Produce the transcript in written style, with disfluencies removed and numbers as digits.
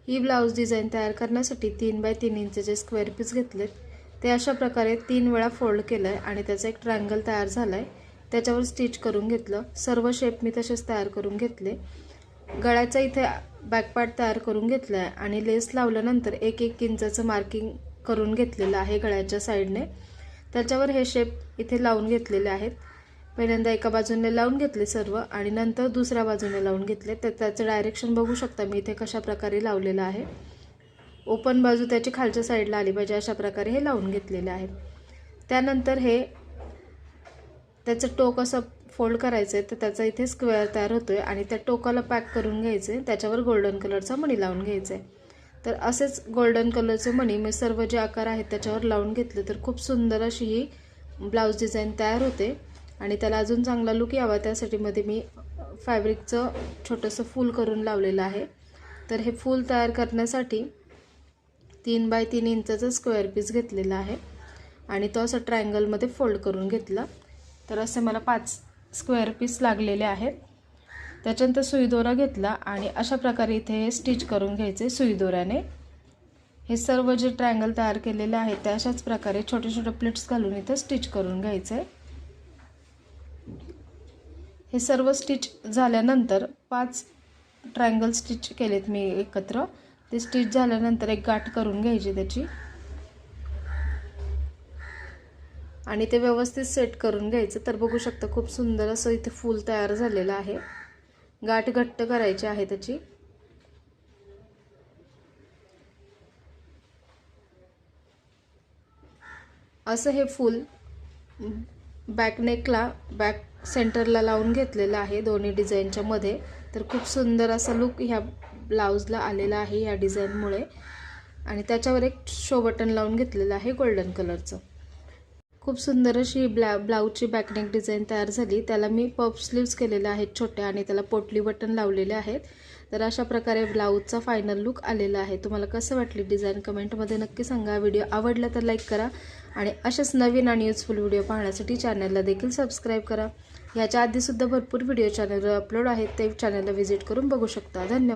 ही blouse design तयार करण्यासाठी 3 bye 3 इंचचे square piece घेतलेत. ते अशा प्रकारे 3 वेळा फोल्ड केलंय आणि त्याचा एक ट्रायंगल तयार झालाय. त्याच्यावर स्टिच करून घेतलं. सर्व शेप मी तसेच तयार करून घेतले. गळ्याचा इथे बॅक पार्ट तयार करून घेतलाय आणि लेस लावल्यानंतर 1-1 इंचाचं मार्किंग करून घेतलेलं आहे गळ्याच्या साइडने. त्याच्यावर हे शेप इथे लावून घेतलेले आहेत. पहिल्यांदा एका बाजूने लावून घेतले सर्व आणि नंतर दुसऱ्या बाजूने लावून घेतले. तर त्याचं डायरेक्शन बघू शकता मी इथे कशा प्रकारे लावलेलं आहे. ओपन बाजू त्याची खालच्या साईडला आली पाहिजे अशा प्रकारे हे लावून घेतलेले आहेत. त्यानंतर हे त्याचं टोक असं फोल्ड करायचं आहे. तर त्याचा इथे स्क्वेअर तयार होतोय आणि त्या टोकाला पॅक करून घ्यायचे. त्याच्यावर गोल्डन कलरचा मणी लावून घ्यायचा आहे. तर असेच गोल्डन कलरचे मणी मी सर्व जे आकार आहेत त्याच्यावर लावून घेतले. तर खूप सुंदर अशी ही ब्लाउज डिझाईन तयार होते आणि त्याला अजून चांगला लुक यावा त्यासाठी मध्ये मी फॅब्रिकचं छोटंसं फूल करून लावलेलं आहे. तर हे फूल तयार करण्यासाठी 3 बाय 3 इंचाचा स्क्वेअर पीस घेतलेला आहे आणि तो असं ट्रायंगलमध्ये फोल्ड करून घेतला. तर असे मला 5 स्क्वेअर पीस लागलेले आहेत. त्याच्यानंतर सुई दोरा घेतला आणि अशा प्रकारे इथे हे स्टिच करून घ्यायचे सुई दोऱ्याने. हे सर्व जे ट्रायंगल तयार केलेले आहेत त्या अशाच प्रकारे छोटे छोटे प्लेट्स घालून इथे स्टिच करून घ्यायचे. हे सर्व स्टिच झाल्यानंतर 5 ट्रायंगल स्टिच केलेत मी एकत्र. ते स्टिच झाल्यानंतर एक गाठ करून घ्यायची त्याची आणि ते व्यवस्थित सेट करून घ्यायचं. तर बघू शकता खूप सुंदर असं इथे फूल तयार झालेलं आहे. गाठ घट्ट करायची आहे त्याची. असं हे फूल बॅक नेकला बॅक सेंटरला लावून घेतलेलं आहे दोन्ही डिझाईनच्या मध्ये. तर खूप सुंदर असा लुक ह्या ब्लाउजला आलेला आहे या डिझाईनमुळे. आणि त्याच्यावर एक शो बटन लावून घेतलेलं आहे गोल्डन कलरचं. खूप सुंदर अशी ब्लाउजची बॅकनेक डिझाईन तयार झाली. त्याला मी पफ स्लीव्स केलेले आहेत छोटे आणि त्याला पोटली बटन लावलेले आहेत. तर अशा प्रकारे ब्लाउजचा फायनल लुक आलेला आहे. तुम्हाला कसं वाटली डिझाईन कमेंटमध्ये नक्की सांगा. व्हिडिओ आवडला तर लाईक करा आणि अशाच नवीन आणि यूजफुल व्हिडिओ पाहण्यासाठी चॅनलला देखील सबस्क्राईब करा. याच्या आधीसुद्धा भरपूर व्हिडिओ चॅनलवर अपलोड आहेत. ते चॅनलला व्हिजिट करून बघू शकता. धन्यवाद.